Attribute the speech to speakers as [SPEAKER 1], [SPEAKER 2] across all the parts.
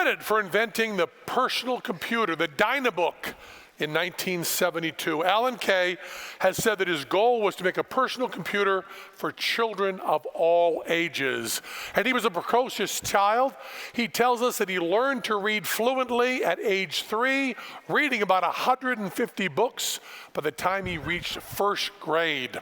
[SPEAKER 1] credited for inventing the personal computer, the Dynabook, in 1972. Alan Kay has said that his goal was to make a personal computer for children of all ages. And he was a precocious child. He tells us that he learned to read fluently at age 3, reading about 150 books by the time he reached first grade.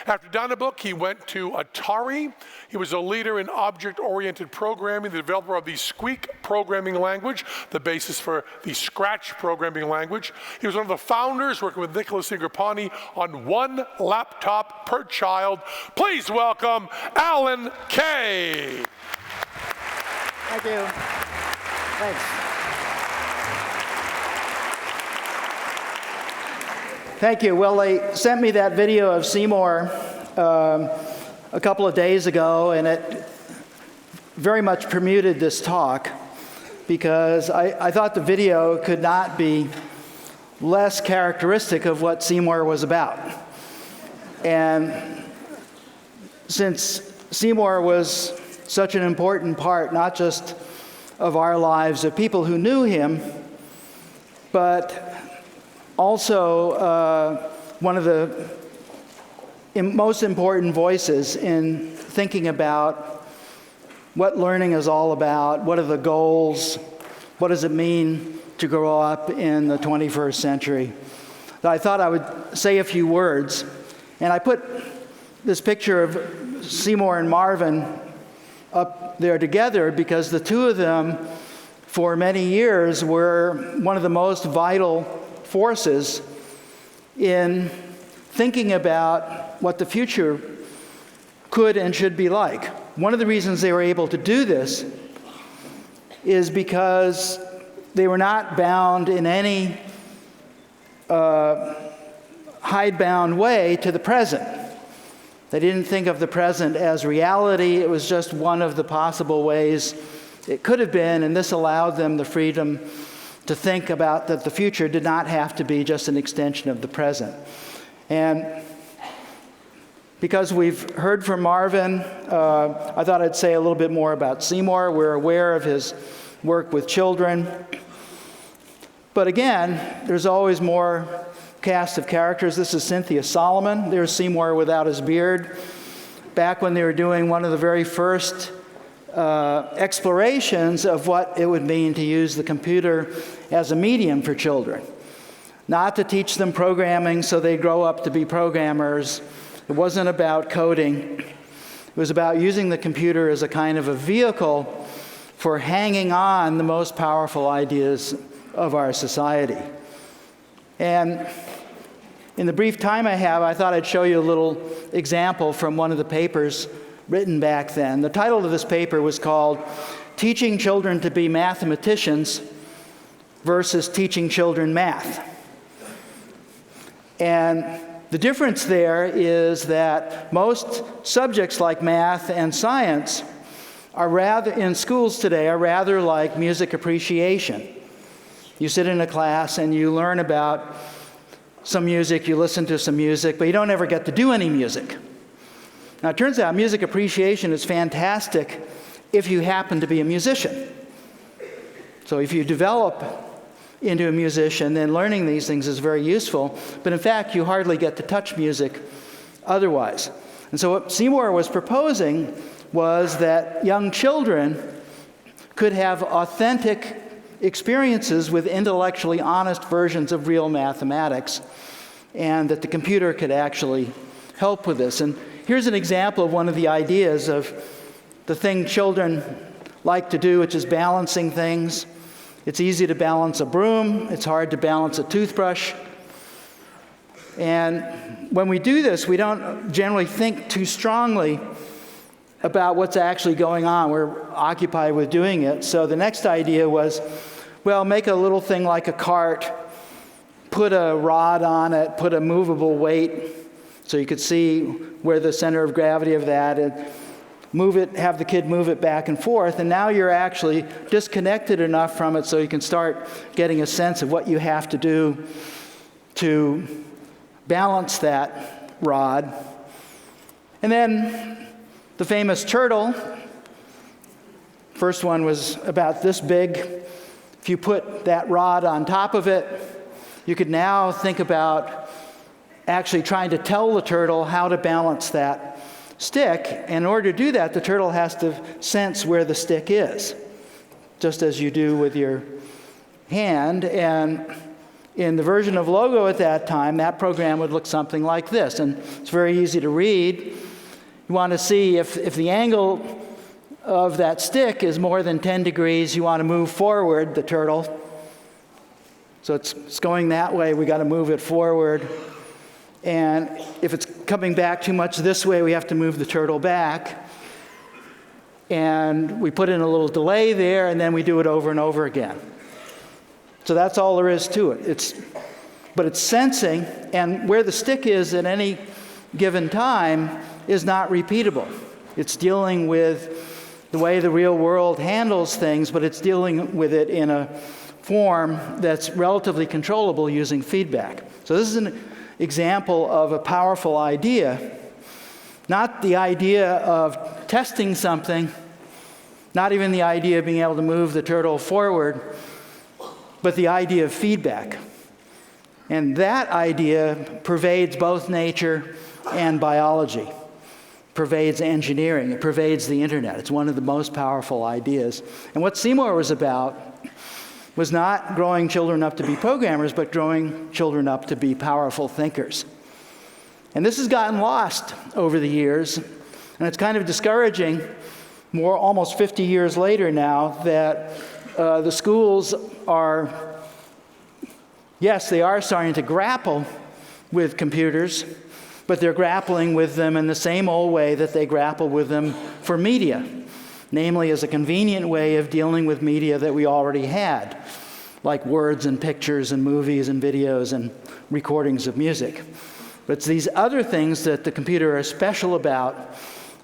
[SPEAKER 1] After Dynabook, he went to Atari. He was a leader in object-oriented programming, the developer of the Squeak programming language, the basis for the Scratch programming language. He was one of the founders, working with Nicholas Negroponte, on one laptop per child. Please welcome Alan Kay.
[SPEAKER 2] Thank you. Thanks. Thank you. Well, they sent me that video of Seymour a couple of days ago, and it very much permuted this talk because I thought the video could not be less characteristic of what Seymour was about. And since Seymour was such an important part, not just of our lives, of people who knew him, but also one of the most important voices in thinking about what learning is all about, what are the goals, what does it mean to grow up in the 21st century. I thought I would say a few words, and I put this picture of Seymour and Marvin up there together because the two of them for many years were one of the most vital forces in thinking about what the future could and should be like. One of the reasons they were able to do this is because they were not bound in any hidebound way to the present. They didn't think of the present as reality. It was just one of the possible ways it could have been, and this allowed them the freedom to think about that the future did not have to be just an extension of the present. And because we've heard from Marvin, I thought I'd say a little bit more about Seymour. We're aware of his work with children. But again, there's always more cast of characters. This is Cynthia Solomon. There's Seymour without his beard. Back when they were doing one of the very first explorations of what it would mean to use the computer as a medium for children. Not to teach them programming so they grow up to be programmers. It wasn't about coding. It was about using the computer as a kind of a vehicle for hanging on the most powerful ideas of our society. And in the brief time I have, I thought I'd show you a little example from one of the papers written back then. The title of this paper was called Teaching Children to be Mathematicians versus Teaching Children Math. And the difference there is that most subjects like math and science are rather, in schools today, are rather like music appreciation. You sit in a class and you learn about some music, you listen to some music, but you don't ever get to do any music. Now, it turns out music appreciation is fantastic if you happen to be a musician. So if you develop into a musician, then learning these things is very useful. But in fact, you hardly get to touch music otherwise. And so what Seymour was proposing was that young children could have authentic experiences with intellectually honest versions of real mathematics, and that the computer could actually help with this. And here's an example of one of the ideas of the thing children like to do, which is balancing things. It's easy to balance a broom. It's hard to balance a toothbrush. And when we do this, we don't generally think too strongly about what's actually going on. We're occupied with doing it. So the next idea was, well, make a little thing like a cart, put a rod on it, put a movable weight so you could see where the center of gravity of that is. Move it, have the kid move it back and forth, and now you're actually disconnected enough from it so you can start getting a sense of what you have to do to balance that rod. And then the famous turtle First one was about this big. If you put that rod on top of it, you could now think about actually trying to tell the turtle how to balance that stick. And in order to do that, the turtle has to sense where the stick is, just as you do with your hand. And in the version of Logo at that time, that program would look something like this. And it's very easy to read. You want to see if the angle of that stick is more than 10 degrees, you want to move forward the turtle. So it's going that way, we got to move it forward. And if it's coming back too much this way, we have to move the turtle back. And we put in a little delay there, and then we do it over and over again. So that's all there is to it. But it's sensing, and where the stick is at any given time is not repeatable. It's dealing with the way the real world handles things, but it's dealing with it in a form that's relatively controllable using feedback. So this is an example of a powerful idea, not the idea of testing something, not even the idea of being able to move the turtle forward, but the idea of feedback. And that idea pervades both nature and biology, pervades engineering, it pervades the internet. It's one of the most powerful ideas. And what Seymour was about was not growing children up to be programmers, but growing children up to be powerful thinkers. And this has gotten lost over the years, and it's kind of discouraging, almost 50 years later now, that the schools are, yes, they are starting to grapple with computers, but they're grappling with them in the same old way that they grapple with them for media, namely as a convenient way of dealing with media that we already had, like words and pictures and movies and videos and recordings of music. But it's these other things that the computer is special about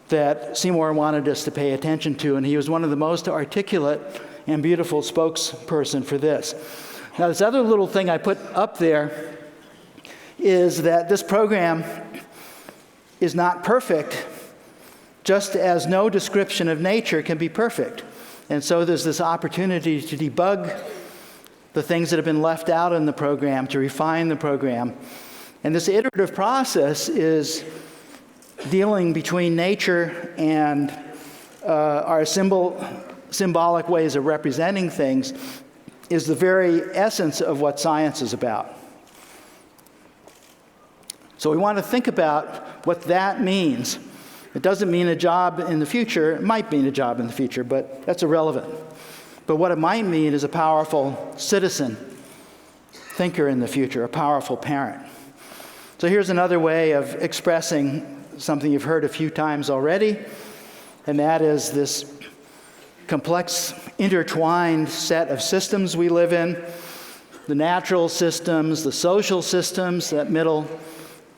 [SPEAKER 2] that Seymour wanted us to pay attention to, and he was one of the most articulate and beautiful spokesperson for this. Now, this other little thing I put up there is that this program is not perfect, just as no description of nature can be perfect. And so there's this opportunity to debug the things that have been left out in the program, to refine the program. And this iterative process is dealing between nature and our symbolic ways of representing things is the very essence of what science is about. So we want to think about what that means. It doesn't mean a job in the future. It might mean a job in the future, but that's irrelevant. But what it might mean is a powerful citizen, thinker in the future, a powerful parent. So here's another way of expressing something you've heard a few times already, and that is this complex, intertwined set of systems we live in, the natural systems, the social systems, that middle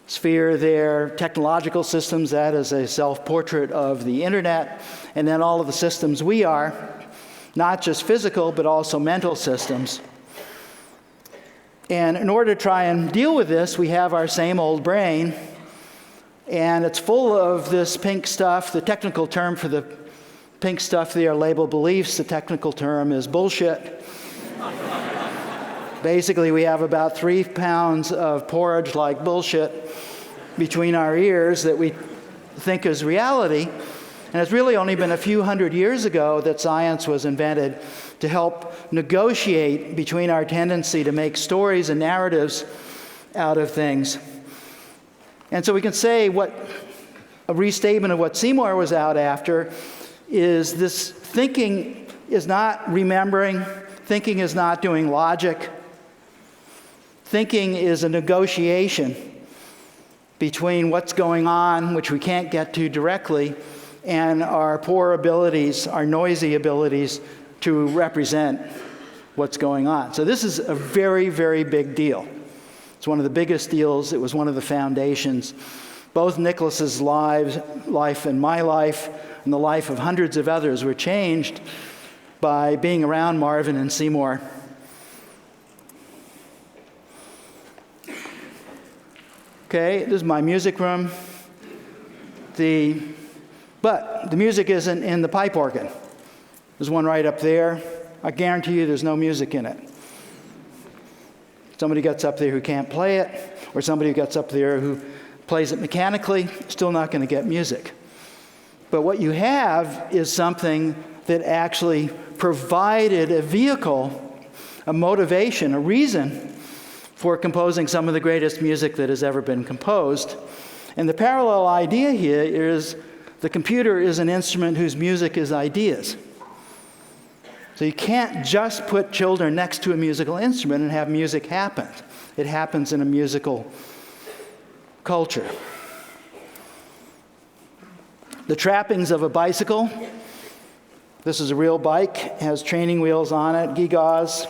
[SPEAKER 2] sphere there, technological systems, that is a self-portrait of the internet, and then all of the systems we are, not just physical, but also mental systems. And in order to try and deal with this, we have our same old brain, and it's full of this pink stuff. The technical term for the pink stuff there, labeled beliefs, the technical term is bullshit. Basically, we have about 3 pounds of porridge-like bullshit between our ears that we think is reality. And it's really only been a few hundred years ago that science was invented to help negotiate between our tendency to make stories and narratives out of things. And so we can say a restatement of what Seymour was out after is this: thinking is not remembering, thinking is not doing logic. Thinking is a negotiation between what's going on, which we can't get to directly, and our poor abilities, our noisy abilities to represent what's going on. So this is a very, very big deal. It's one of the biggest deals. It was one of the foundations. Both Nicholas's life and my life and the life of hundreds of others were changed by being around Marvin and Seymour. Okay, this is my music room. But the music isn't in the pipe organ. There's one right up there. I guarantee you there's no music in it. Somebody gets up there who can't play it, or somebody who gets up there who plays it mechanically, still not going to get music. But what you have is something that actually provided a vehicle, a motivation, a reason for composing some of the greatest music that has ever been composed. And the parallel idea here is the computer is an instrument whose music is ideas. So you can't just put children next to a musical instrument and have music happen. It happens in a musical culture. The trappings of a bicycle. This is a real bike, has training wheels on it, gewgaws.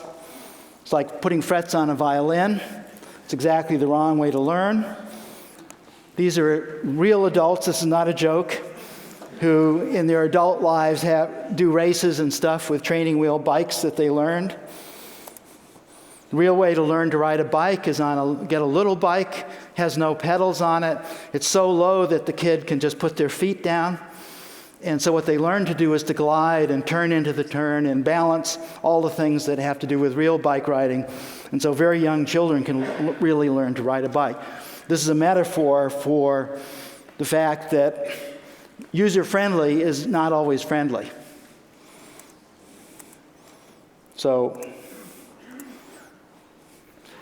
[SPEAKER 2] It's like putting frets on a violin. It's exactly the wrong way to learn. These are real adults, this is not a joke, who in their adult lives do races and stuff with training wheel bikes that they learned. The real way to learn to ride a bike is get a little bike, has no pedals on it. It's so low that the kid can just put their feet down. And so what they learn to do is to glide and turn into the turn and balance, all the things that have to do with real bike riding. And so very young children can really learn to ride a bike. This is a metaphor for the fact that user-friendly is not always friendly. So,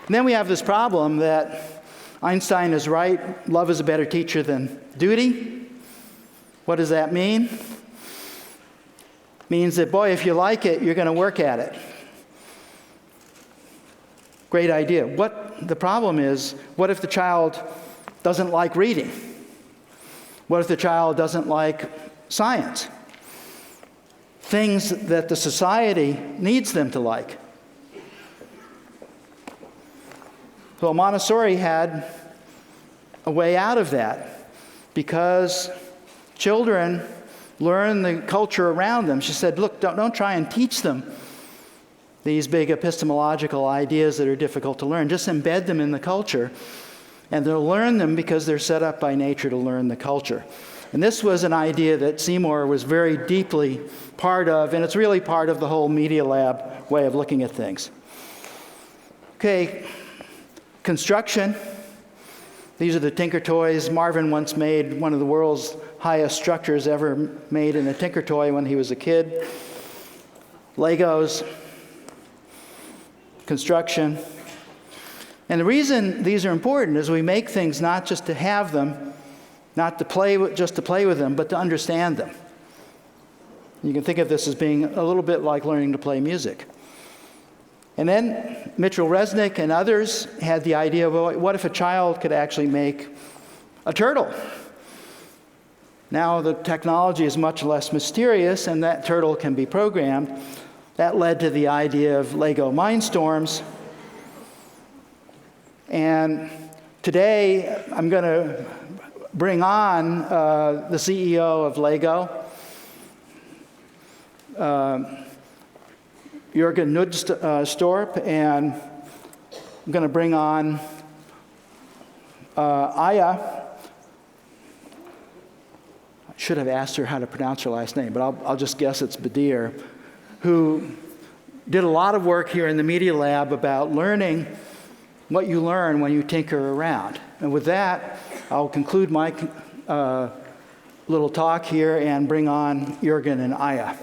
[SPEAKER 2] and then we have this problem that Einstein is right, love is a better teacher than duty. What does that mean? It means that, boy, if you like it, you're going to work at it. Great idea. The problem is, what if the child doesn't like reading? What if the child doesn't like science? Things that the society needs them to like. So Montessori had a way out of that because children learn the culture around them. She said, look, don't try and teach them these big epistemological ideas that are difficult to learn. Just embed them in the culture, and they'll learn them because they're set up by nature to learn the culture. And this was an idea that Seymour was very deeply part of, and it's really part of the whole Media Lab way of looking at things. Okay, construction. These are the Tinker Toys. Marvin once made one of the world's highest structures ever made in a Tinker Toy when he was a kid. Legos, construction. And the reason these are important is we make things not just to have them, not to play with, just to play with them, but to understand them. You can think of this as being a little bit like learning to play music. And then Mitchell Resnick and others had the idea, well, what if a child could actually make a turtle? Now the technology is much less mysterious, and that turtle can be programmed. That led to the idea of Lego Mindstorms. And today I'm going to bring on the CEO of Lego, Jürgen Nudstorp, and I'm going to bring on Aya. I should have asked her how to pronounce her last name, but I'll just guess it's Badir, who did a lot of work here in the Media Lab about learning what you learn when you tinker around. And with that, I'll conclude my little talk here and bring on Jürgen and Aya.